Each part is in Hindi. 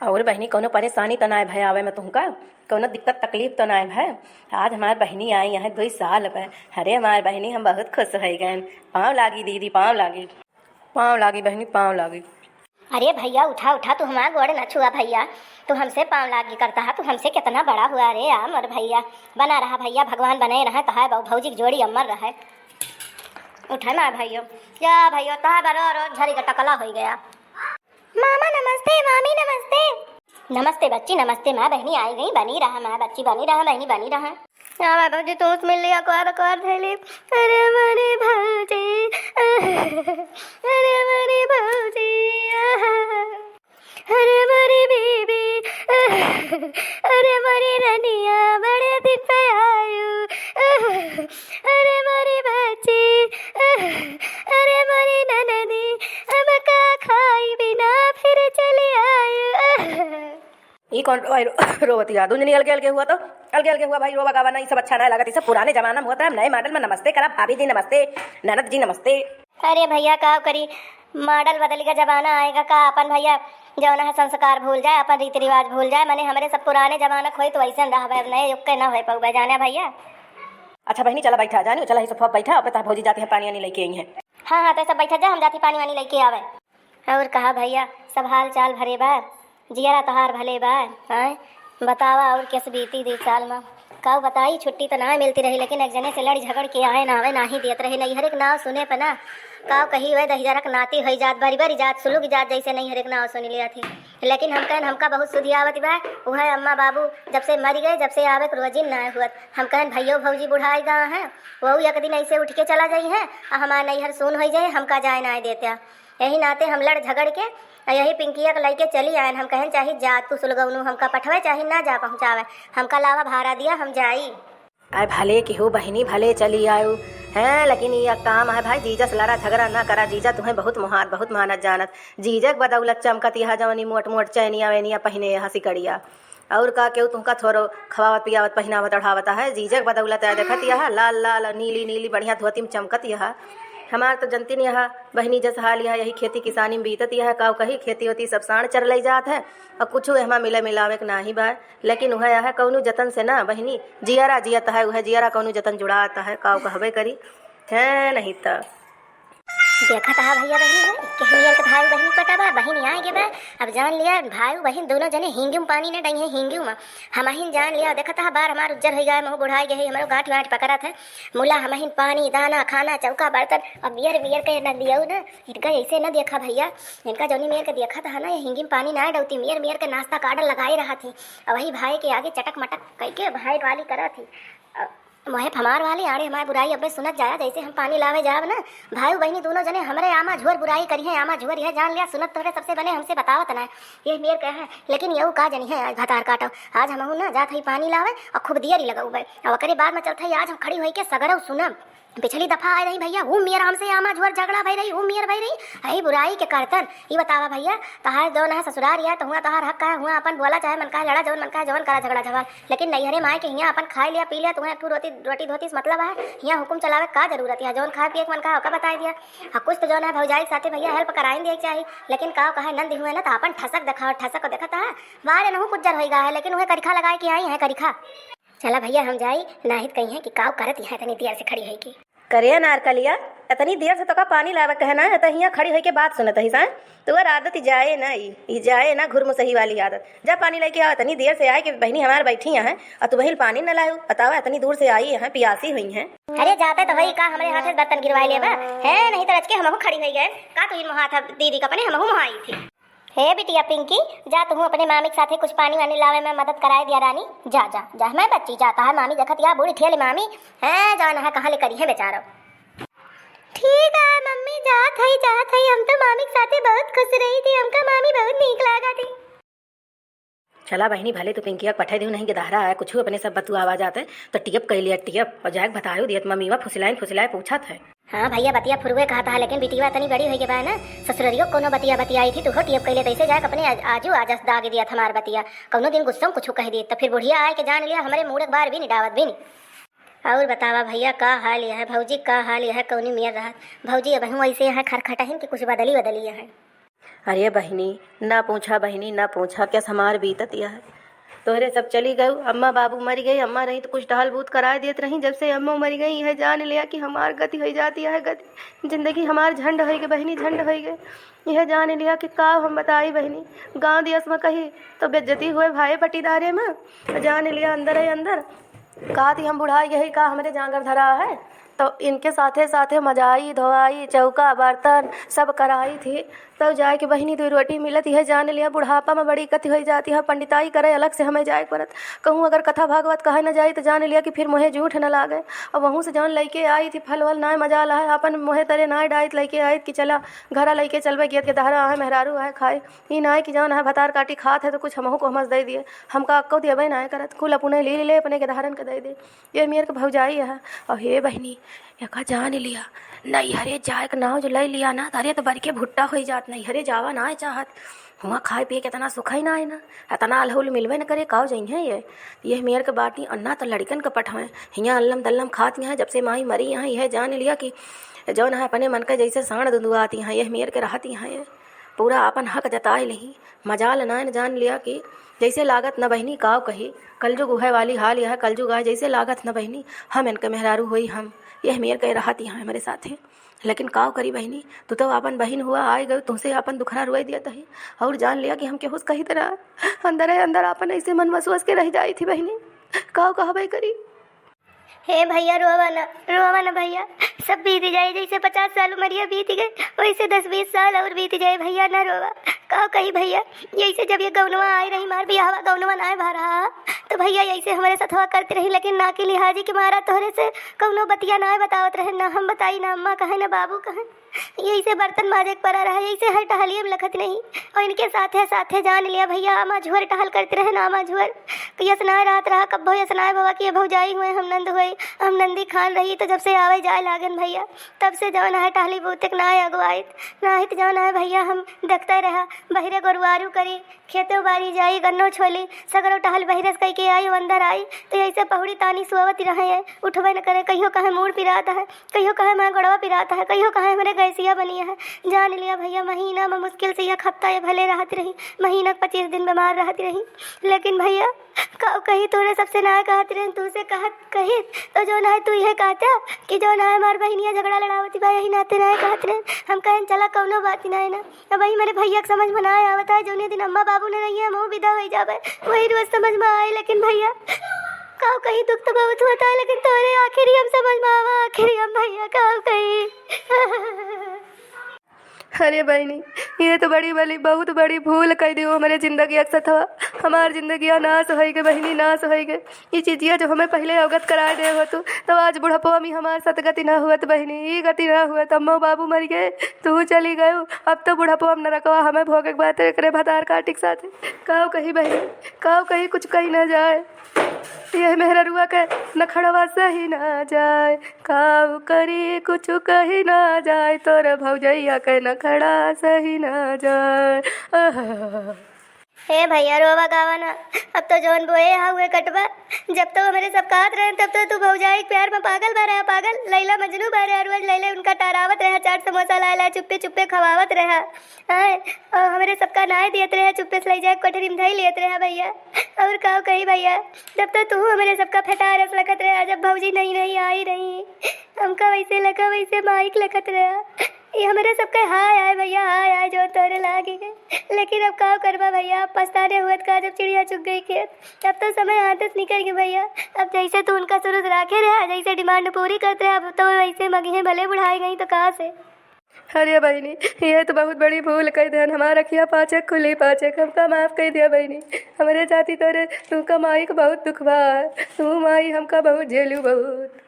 और बहनी कोनो परेशानी तो ना भय आवे में तुमका, कोनो दिक्कत तकलीफ तो ना भय। आज हमार बहनी आई यहाँ 2 साल पे। अरे हमार बहनी हम बहुत खुश हो गए। पाँव लागी दीदी, पाँव लागी, पाँव लागी बहनी, पाँव लागी। अरे भैया उठा उठा, तू हमारा गोड़ न छुआ भैया, तू हमसे पाँव लागी करता है, तू हमसे कितना बड़ा हुआ रे यार। और भैया बना रहा भैया, भगवान बने रहे, कहा भौजी की जोड़ी अमर रहे। उठा ना भैया, जा भैया तहा बरो रो झरी का टकला हो गया। मामा नमस्ते, मामी नमस्ते। नमस्ते बच्ची नमस्ते, माँ बहनी आई गई, बनी रहा माँ बच्ची, बनी रहा बहनी, बनी रहा। हाँ भौजी तो मिल लिया कर थैली। अरे मेरी भौजी, अरे मेरी भौजी, अरे मेरी बीबी, अरे मेरी रनिया बड़े दिन पे आयु, अरे मेरी बच्ची, अरे मेरी ननदी, अब का खाई बिना फिर चली आयु। ये कौन रोवती है? दूध निकल के अलगे हुआ तो अलगे हुआ भाई, रोवा गावा नहीं, सब अच्छा नहीं लगता। सब पुराने जमाना में होता है, नए मॉडल में नमस्ते करा। भाभी जी नमस्ते, ननद जी नमस्ते। अरे भैया का करी, मॉडल बदलेगा, जमाना आएगा का अपन भैया जौन है संस्कार भूल जाए, अपन रीति रिवाज भूल जाए। मैंने हमारे सब पुराने जमाना खोई तो वैसे रहा, नए युग के न हो पाऊ जाने भैया। अच्छा बहनी चला बैठा, जानी चला सब बैठा, बता भौजी जाते हैं पानी वानी लेके आई हैं। हाँ तो सब बैठा जा, हम जाती पानी वानी लेके आवे। और कहा भैया सब हाल चाल भरे बार, जियारा तहार भले बार, हैं बतावा और कैसे बीती 2 साल में। का बताई, छुट्टी तो ना मिलती रही, लेकिन एक जने से लड़ झगड़ के आए ना आवे, ना ही देत रहे। नहीं हर एक नाव सुने पे ना का कही हुए दहिजरक नाती हई जात, बारी बारी जात सुलूक जात, जैसे नहीं हर एक नाव सुनी लिया थी। लेकिन हम कहन हमका बहुत सुधी आवत बा, वह अम्मा बाबू जब से मर गए, जब से आवे रोजिन ना हुआ। हम कहन भैया भौजी बुढ़ाई गा है, वह एक दिन ऐसे उठ के चला जाई है, हमारा नैहर सुन हो जाए, हमका जाए ना देते। यही नाते हम लड़ झगड़ के यही पिंकिया के लेके चली आए। हम कहन चाहे जा तू सुलगौनू हमका पठवे, चाहे ना जा पहुँचावे, हमका लावा भाड़ा दिया, हम जाई। अरे भले की हो बहनी, भले चली आयु हैं, लेकिन ये काम है भाई, जीजा से लड़ा झगड़ा ना करा। जीजा तुम्हें बहुत मुहात, बहुत मानत जानत। जीजा के बदौलत चमकत यहा जवनी मोट मोट चैनिया वैनिया पहने हंसी कड़िया, और का केहू तुमका थोड़ो खवावत पियावत पहनावत ओढ़ावता है। जीजा के बदौलत देखत यह लाल लाल नीली नीली बढ़िया धोती में चमकत यह। हमार तो जनती नहीं यह बहनी जस हाल यह, यही खेती किसानी में बीतत यह। काव कही खेती होती सब साण चर लई जात है, और कुछ हमा मिले मिलावे के ना ही बा। लेकिन वह यह कौनू जतन से ना बहनी जियारा जियत है, वह जियारा कौनू जतन जुड़ाता है। काव कहबे करी है नहीं तो देखा था भैया बहनी है केहनियर के भाई बहनी पटाबा, बहन आए गे बा। अब जान लिया भाई बहन दोनों जने हिंगू पानी ने डई है, हिंगू में हमहिन जान लिया। देखा था बार हमार उज्जर हो गया, महू बुढ़ाई गए, हमारो गांठ वाठ पकड़ा था। मुला हमहिन पानी दाना खाना चौका बर्तन, अब बियर बियर के न दिया ना, इनका ऐसे न देखा भैया। इनका जौनी मेयर के देखा था ना, ये हिंगी में पानी ना डलती, मेयर मेयर के नाश्ता कार्ड लगाए रहा थी। और वही भाई के आगे चटक मटक कह के भाई वाली करा थी। मोहे फमार वाले आड़े हमारे बुराई अब सुनत जाया, जैसे हम पानी लावे जाब ना, भाई बहनी दोनों जने हमरे आमा झोर बुराई करी है, आमा झोर है। जान लिया सुनत तोरे सबसे बने हमसे बतावत ना, ये मेर कह है। लेकिन यू का जनी है आज भतार काटो, आज हम ना जात ही पानी लावे और खूब दियरी लगाऊ भाई, और ओकरे बाद में चलता आज हम खड़ी हुई के सगरव सुनम। पिछली दफा आए रही भैया, हूँ मेर हमसे आमा झोर झगड़ा भई रही, हूँ मेर भई रही अही बुराई के करतन। ये बतावा भैया तहार जो ना ससुरार या तो हुआ तहार हक है, हुआ अपन बोला चाहे मन का लड़ा जवन मन का जवन करा झगड़ा झगड़ा। लेकिन नैहरे माए के हियाँ अपन खाए लिया पी लिया, तुम्हें तू रोटी धोती मतलब है, यहाँ हुकुम चलावे का जरूरत है। जौन खाए पिए मन का होकर बताई दिया, हाँ कुछ तो जो है भौजाई साथे भैया हेल्प कराई दिया चाहिए। लेकिन का कहा नंद हुए ना तो अपन ठसक देखा, ठसक को देखता है बारे नहू कुछ जर हो गया है, लेकिन वह करिखा लगाए के आई है करिखा। चला भैया हम जाई, नाहित कही है कि काव करत यहाँ इतनी देर से खड़ी है की करे नारकलिया, इतनी देर से तो का पानी लावे कहना है, तो यहाँ खड़ी होके बात सुनत है सा। तुअर आदत ही जाए ना, ई जाए ना घुरमु सही वाली आदत। जा पानी लेके आओ, इतनी देर से आए कि बहनी हमारे बैठी है और तू बहिल पानी न लाऊ, बताओ इतनी दूर से आई है, पियासी हुई है। अरे जाते तो वही का हमारे हाथ से बर्तन गिरवाई लेबा है, नहीं तो रच के हमहू खड़ी हो गए का। तू इन हाथ दीदी का अपने हमहू मुहाई थी। हे बिटिया पिंकी, जा तू अपने मामी के साथे कुछ पानी वानी लावे में मदद कराए दिया रानी। जा जा जा, मैं बच्ची जाता है, मामी देखत या बूढ़ी ठेले मामी है जाना है, कहाँ ले करी है बेचारा। ठीक है मम्मी, जात है, हम तो मामी के साथे बहुत खुश रही थी, हमका मामी बहुत नीक लगा थी। चला बहनी भले तो पिंकिया पठाई दू नहीं गिदारा है, कुछ अपने सब बतू आवाज आते तो टियप कह लिया टियप, और जाके बतायो दियत मम्मी फुसलाए पूछा था। हाँ भैया बतिया फुरवे कहा था, लेकिन बिटिया तनी बड़ी हो गई ना, ससुरियो कोनो बतिया बतियाई थी, तू हो टियप कहले तैसे जाके अपने आजू आजस दाग दिया था हमार बतिया। कौनो दिन गुस्सा कुछ कह दी तो फिर बुढ़िया आए के जान लिया हमारे मुँह एक बार भी नहीं डावत भी नहीं। और बतावा भैया का हाल यह है, भौजी का हाल यह है, कौनी मियर रहा भौजी अब हूँ ऐसे यहाँ खरखटाहिन कि कुछ बदली है। अरे बहिनी ना पूछा बहिनी ना पूछा, क्या हमार बीतत यह है। तोहरे सब चली गई, अम्मा बाबू मर गई, अम्मा रही तो कुछ टहल बूत करा देत रही। जब से अम्मा मर गई यह जान लिया कि हमार गति हो जाती है, गति जिंदगी हमार झंड हो गई बहिनी, झंड हो गई। यह जान लिया कि का हम बताई बहिनी, गाँव दियस में कही तो बेज्जती हुए भाई पटीदारे में। जान लिया अंदर है अंदर कहा थी हम बुढ़ाई यही का हमारे जांगर धरा है। तो इनके साथे साथे मजाई धोआई चौका बर्तन सब कराई थी, तब जाए कि बहिनी 2 रोटी मिलत है। जान लिया बुढ़ापा में बड़ी कति हो जाती है, पंडिताई करे अलग से हमें जाए पड़त। कहूँ अगर कथा भागवत कहे न जाई तो जान लिया कि फिर मोहे झूठ न लागे। और वहूँ से जौन लैके आई थी फल वल ना मजा ला है, अपन मोहे तरे ना डाइत लैके आई कि चला घरा लैके चलबे गेत के दहरा है मेहरारू है खाए। ई ना है कि जौन है भतार काटी खात है तो कुछ हमहू को हमस दे दिए, हमका अक्को दिए ना करत, कुल अपने ले ले अपने के धारन के दे दे। ये मेरे के भौजाई है। और हे बहिनी यका जान लिया नहीं हरे जाए के नाव जो ले लिया ना तारे तो बरके भुट्टा हो जात, नहीं हरे जावा ना चाहत। हुआ खाए पिए के इतना सुख ही ना है ना, इतना अलहुल मिलवे न करे काव जाइ है। ये मेयर के बाटी अन्ना तो लड़कन के पठवें हियाँ अल्लम दल्लम खाती हैं। जब से माई मरी यहाँ यह जान लिया कि जौन है अपने मन के जैसे साण दुंदुआती हैं, यह मेयर के रहती हैं। ये पूरा अपन हक जताए नहीं मजाल ना जान लिया कि जैसे लागत न बहिनी काव कही कलजुग उहे वाली हाल यह कलजुग आए जैसे लागत न बहिनी हम इनके मेहरारू हुई हम यह मेयर कह रहती हैं हमारे साथे। लेकिन काव करी बहिनी तू तो अपन बहन हुआ आए गए तुमसे अपन दुखरा रुआई दिया तही और जान लिया कि हम केहुस कही तरह अंदर है अंदर अपन ऐसे मन वसवस के रह जाई थी बहिनी। काव कहबे करी। हे भैया रोवा ना भैया, सब बीत जाए जैसे 50 साल उमरिया बीत गए वैसे 10-20 साल और बीत जाए भैया, ना रोवा। कहो कही भैया यैसे जब ये गौनवा आई रही मार बियाहवा गौनवा ना भा रहा तो भैया यैसे हमारे साथवा करते रही, लेकिन ना के लिहाजी के मारा तोहरे से कौनो बतिया ना बतावत रहे, ना हम बताई ना अम्मा कहे ना बाबू कहे। यही से बर्तन माजे पड़ा रहा, यही से हर टहलिए में लखत नहीं। और इनके साथे साथे जान लिया भैया आमा झुअर टहल करते रहे ना आमा झुअर यसनाए रात रहा कब्बो यसनाए बाबा की भौजाई हुए हम नंद हुए हम नंदी खान रही। तो जब से आवे जाए लागन भैया तब से जौन है टहली बूतक ना अगुआइत ना हित जौन है भैया हम देखते रहा बहिरे गोरुआरू करी खेतो बारी जाई गन्नो छोली सगरो टहल बहिरे कह के आई अंदर आई। तो ऐसे पहुड़ी तानी सुवती रहे उठबे न करे, कहियो कहे मूड पिराता है, कहियो कहे मैं गड़वा पिराता है, कहियो कहे हमारे गैसिया बनी है। जान लिया भैया महीना में मुश्किल से एक हफ्ता ये भले रहती रही, महीना 25 दिन बीमार रहती रही। लेकिन भैया कही तोरे सबसे ना कहती रही तू से कही तो जो ना है तू यह कहता कि जो ना है हमार बहनिया झगड़ा लड़ावती भाई यही नाते ना कहते रहे। हम कहें चला कौनो बात ही ना है ना। अब वही मेरे भैया के समझ में ना आया होता है जो दिन अम्मा बाबू ने नहीं है मुँह विदा हो जावे वही रोज समझ में आए। लेकिन भैया काव कहीं दुख तो बहुत होता है, लेकिन तोरे आखिर हम समझ में आवा आखिर हम भैया काव कहीं। अरे बहनी ये तो बड़ी बड़ी बहुत बड़ी भूल कर दी हमारे ज़िंदगी अक्सर था हमार ज़िंदगी नाश हो गए बहनी नाश हो गए। ये चीज़िया जो हमें पहले अवगत करा दे हो तो आज बुढ़ापा में हमारे साथ गति ना हुआ तो बहनी ये गति ना हुआ तो अम्मा बाबू मर गए तू चली गए। अब तो बुढ़ापा में न रखवा हमें भोगे बात करे भतार काटी के साथ काव कही बहनी काव कही कुछ कही ना जाए। यह मेहरुआ के नखड़वा सही ना जाए काव करी कुछ कही ना जाए तोरे भौजैया के नखड़ा सही ना जाए। हे भैया रोवा गावा ना, अब तो जौन बोए हुए कटवा जब तो मेरे सब कात रहे तब तो तू भौजाई के प्यार में पागल बा रहा पागल लैला मजनू बा रहा रोज लैला उनका टारावत रहा चाट समोसा ला चुप्पे चुप्पे खवावत रहा और हमारे सबका नाय दियत रहा चुप्पे से ले जाए कटरी में धई लेत रहा भैया। और काव कही भैया जब तो तू हमारे सबका फटा रस लगत रहा जब भौजी नहीं आई रही हमका वैसे लगा वैसे माइक लगत रहा। ये हमारे सबके हाय आए भैया हाय आए जो तोरे लागी गए। लेकिन अब का करवा भैया पछताने हुए का जब चिड़िया चुग गई खेत तब तो समय हाथ से निकल गया भैया। अब जैसे तू उनका शुरू से राखे रहा जैसे डिमांड पूरी करते रहे अब तो वैसे मगी भले बुढ़ाई गई तो कहाँ से। अरे बहनी ये तो बहुत बड़ी भूल कर दे हमारा किया पाचक खुली पाचक हमका माफ़ कर दिया बहनी हमारे जाती तोरे तुमका माई को बहुत दुख बा तू माई हमका बहुत झेलू बहुत।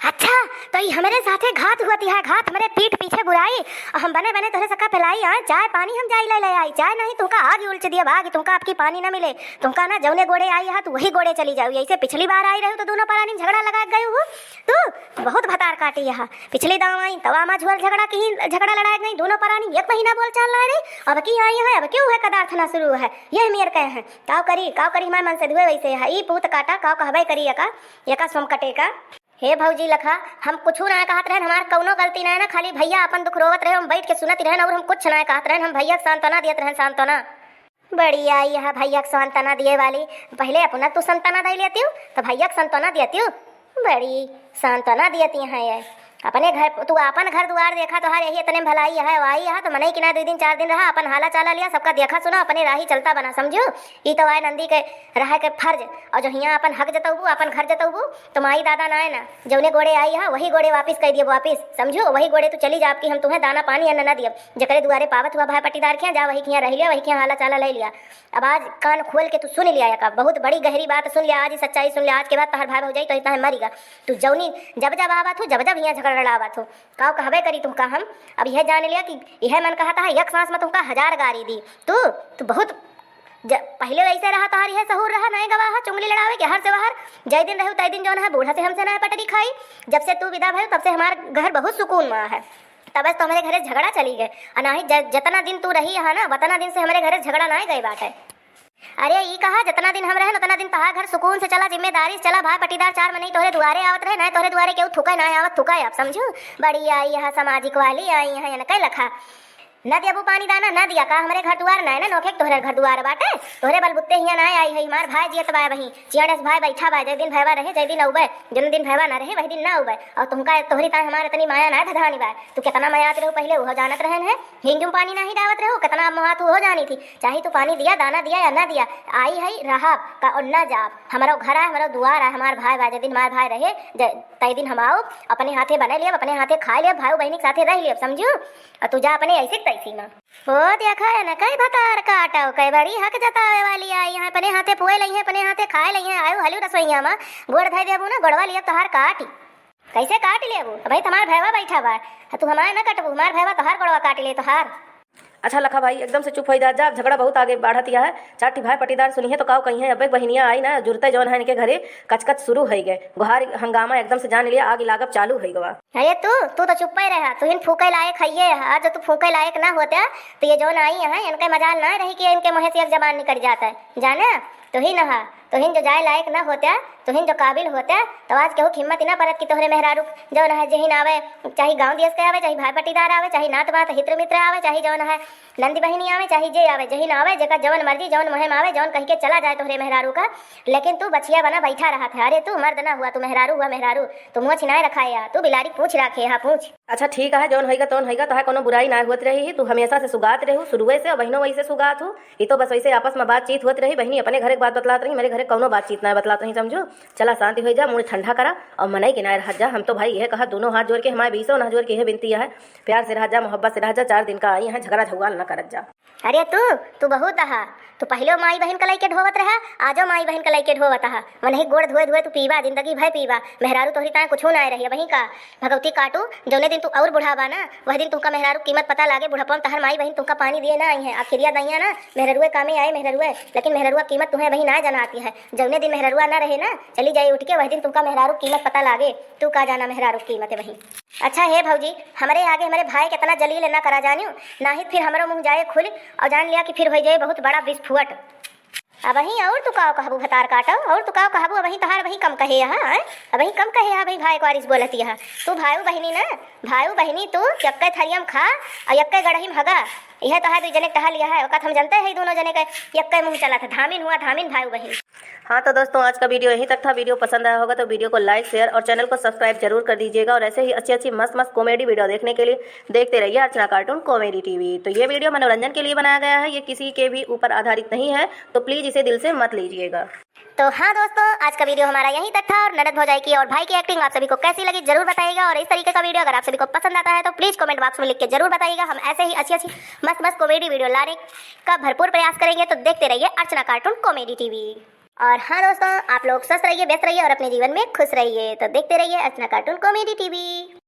अच्छा तो ये हमारे साथे घात हुआ है घात हमारे पीठ पीछे बुराई और हम बने बने तोरे सका फैलाई आए चाय पानी हम जाई ले आई चाय नहीं तुमका आगे उलझ दिया भाग तुमका आपकी पानी ना मिले तुमका ना जौने गोड़े आई है तो वही गोड़े चली जाओ। ऐसे पिछली बार आई रही तो दोनों परानी झगड़ा लगा गए हो तू बहुत भतार काटी यहाँ पिछली दाव आई तवा माँ झुअल झगड़ा लड़ाई गई दोनों परानी 1 महीना बोल चाल रही अब की आई है अब क्यों है कदार्थ ना शुरू है यह मेर कहे हैं काव करी हमारे मन से धुए वैसे है ई पूत काटा काव कहबे करी यका सोम कटे का हे भौजी लखा, हम कुछ ना कहत रहन, हमार कौनो गलती ना है ना, खाली भैया अपन दुख रोवत रहे, हम बैठ के सुनत रहन और हम कुछ ना कहत रहन, हम भैया के सांत्वना दियत रहन, सांत्वना। बड़ी आई यहाँ भैया के सांत्वना दिए वाली, पहले अपना तू सांत्वना दे लेती हूँ तो भैया के सांत्वना देती हूँ, बड़ी सांत्वना दियती हैं ये। अपने घर तू अपन घर दुआर देखा तो हर यही इतने भलाई है आई है तो मनई कि ना 2 दिन 4 दिन रहा, अपन हाला चाला लिया, सबका देखा सुना, अपने राही चलता बना, समझो। ई तो आए नंदी के रहा के फर्ज, और जो यहाँ अपन हक जतबू अपन घर जतबू तो माई दादा ना है ना, जौने गोड़े आई है वही गोड़े वापिस कह दिए वापिस, समझो। वही गोड़े तू चली जा, आपकी हम तुम्हें दाना पानी अन्न न दियब, जकरे दुआरे पावत हुआ भाई पट्टीदार के जा, वही खिया रह लिया, वही खिया हाला चाला ले लिया। अब आज कान खोल के तू सुन लिया, का बहुत बड़ी गहरी बात सुन लिया, आज ही सच्चाई सुन लिया, आज के बाद तहर भाई हो जाई तो इतना मरीगा तू, जौनी जब जब आवत हो, जब जब यहाँ झगड़ा लड़ावत हो, काव कहबे करी तुमका हम। अब यह जान लिया कि यह मन कहता है एक सांस में तुमका 1000 गारी दी, तू बहुत पहले वैसे रहा तो यह सहूर रहा, नहीं गवाह चुंगली लड़ावे के हर से बाहर, जय दिन रहू तय दिन जौन है बूढ़ा से हमसे ना पटरी खाई। जब से तू विदा भय तब से हमारे घर बहुत सुकून में है, तब तो हमारे घरे झगड़ा चली गए, अनाही जितना दिन तू रही है ना उतना दिन से हमारे घरे झगड़ा ना गई बात है। अरे ये कहा जितना दिन हम रहे उतना दिन तहार घर सुकून से चला, जिम्मेदारी से चला, भाई पट्टीदार 4 में नहीं तोहरे दुआरे आवत रहे, ना तोहरे दुआरे केहू थुका ना आवत थुका, आप समझो। बड़ी आई यहाँ सामाजिक वाली आई यहाँ कई लखा न दिया पानी दाना न दिया का, हमारे घर दुआर ना है ना नोखे तोहरे घर दुआर बाटे, तोहरे बलबुत्ते हिया ना आई है, हमार भाई जियत बा वही चियाड़स भाई बैठा बा, जय दिन भैवा रहे जय दिन औबे, जन दिन भैवा ना रहे वही दिन ना औबे, और तुमका तोहरी ताए हमारे इतनी माया ना धधानी बा, तू कितना मायात रहो पहले वो जानत रहन है, हिंगुम पानी ना ही डावत रहो, कितना मोहा तू हो जानी थी, चाहे तू पानी दिया दाना दिया या ना दिया, आई है रहा का और ना जाब, हमारा घर है हमारा दुआर है, हमार भाई बा, जय दिन हमार भाई रहे तय दिन हम आओ, अपने हाथे बना लिया, अपने हाथे खा लिया, भाई बहनी के साथे रह लिया, समझो। और तू जा अपने ऐसे तैसी ना हो देखा है ना, कई भतार काटाओ कई बड़ी हक जतावे वाली आई यहाँ, अपने हाथे पुए लई है, अपने हाथे खाए लई है, आयो हलू रसोईया में गोड़ धई देबू ना, गोड़वा लिया तोहार काटी, कैसे काट लेबू भाई, तुम्हार भैवा बैठा बा, तू हमारे ना कटबू, हमार भैवा तोहार गोड़वा काट ले तोहार। अच्छा लखा भाई एकदम से चुप हो जा, झगड़ा बहुत आगे बढ़त है, 4 भाई पट्टीदार सुनी है तो काव कहीं है, अब बहनिया आई ना जुड़ते जौन है इनके घरे कचकच शुरू हो गए, गुहार हंगामा एकदम से जान लिया, आग लागब चालू हो गवा। अरे तू तो चुप ही रहा, तू इन फूके लायक है, आज जो तू फूके लायक ना होता तो ये जौन आई है इनके मजाल ना रही कि इनके मुँह से एक जबान निकल जाता है, जाना तो ही नहा, तो हिन जो जाए लायक ना होता, तो हिन जो काबिल होता, तो आज केहू हिम्मत ना परत कि तोहरे मेहरारू जौन है जहिन आवे, चाहे गांव देश के आवे, चाहे भाई पट्टीदार आवे, चाहे नात बात हित्र मित्र आवे, चाहे जौन है नंदी बहिनी आवे, चाहे जे आवे जहिन आवे, जेका जौन मर्जी जौन मुहिम आवे, जौन कह के चला जाए तोहरे मेहरारू का, लेकिन तू बचिया बना बैठा रहा था। अरे तू मर्द ना हुआ, तू मेहरारू हुआ, मेहरारू तू मुँह छिनाए रखा है, तू बिलारी पूछ रखे यहाँ पूछ। अच्छा ठीक है, जौन होगा तौन होगा, तो कोनो बुराई ना होत रही, तू हमेशा से सुगात रहू, शुरुए से बहनों वही से सुगात हो, ये तो बस वैसे आपस में बातचीत होत रही, बहनी अपने घरे बात बतलात रही, मेरे घरे कोनो बातचीत ना बतलात रही, समझो। चला शांति हो जा, मुँह ठंडा करा और मनई के ना रह जा, हम तो भाई यह कहा दोनों हाथ जोड़ के हमारे बीसों ना जोड़ के यह बिनती है, प्यार से रह जा, मोहब्बत से रह जा, 4 दिन का आई है, झगड़ा झगवाल ना करत जा। अरे तू बहुत रहा, तू पहले माई बहन कलाई के ढोवत रहा, आजो माई बहन कलाई के ढोवत रहा, मन ही गोड़ धोए धोए तू पीवा, जिंदगी भर पीवा, मेहरारू तोहरी ताए कुछ ना रही वहीं का भगवती काटू, जौने दिन तू और बुढ़ावा ना वह दिन तुमका मेहरारू कीमत पता लागे, बुढ़ापा तहर माई बहन तुमका पानी दिए ना आई है, आखिरिया दहिया ना मेहरुए कामे आए मेहरुए, लेकिन मेहरुआ कीमत तुम्हें वही ना जनाती है, जौने दिन मेहरुआ ना रहे ना चली जाए उठ के, वह दिन तुमका मेहरारू कीमत पता लागे, तू का जाना मेहरारू कीमत है वही। अच्छा हे भौजी, हमारे आगे हमारे भाई कितना जलील ना करा जानियो, ना ही फिर हमारा मुँह जाए खुल और जान लिया कि फिर हो जाए बहुत बड़ा विस्फोट। अब वहीं और तू काव कहबू भतार काटो, और तू काव कहबू वहीं तहार वहीं कम कहे यहाँ, अब वहीं कम कहे यहाँ भाई को बोलती है, तू भाई बहनी ना भाई बहनी तू यक्के थरियम खा और यक्के गढ़ही में हगा, यह तो है 2 जने कहा लिया है, वक़्त हम जानते हैं दोनों जने का यक्के मुँह चला था, धामिन हुआ धामिन भाई बहन। हाँ तो दोस्तों आज का वीडियो यहीं तक था, वीडियो पसंद आया होगा तो वीडियो को लाइक शेयर और चैनल को सब्सक्राइब जरूर कर दीजिएगा, और ऐसे ही अच्छी मस्त कॉमेडी वीडियो देखने के लिए देखते रहिए अर्चना कार्टून कॉमेडी टीवी। तो ये वीडियो मनोरंजन के लिए बनाया गया है, ये किसी के भी ऊपर आधारित नहीं है, तो प्लीज़ इसे दिल से मत लीजिएगा। तो हाँ दोस्तों आज का वीडियो हमारा यहीं तक था, और ननद भौजाई की और भाई की एक्टिंग आप सभी को कैसी लगी जरूर बताइएगा, और इस तरीके का वीडियो अगर आप सभी को पसंद आता है तो प्लीज़ कमेंट बॉक्स में लिख के जरूर बताइएगा, हम ऐसे ही अच्छी मस्त कॉमेडी वीडियो लाने का भरपूर प्रयास करेंगे, तो देखते रहिए अर्चना कार्टून कॉमेडी टीवी। और हाँ दोस्तों आप लोग स्वस्थ रहिए, व्यस्त रहिए और अपने जीवन में खुश रहिए, तो देखते रहिए अर्चना कार्टून कॉमेडी टीवी।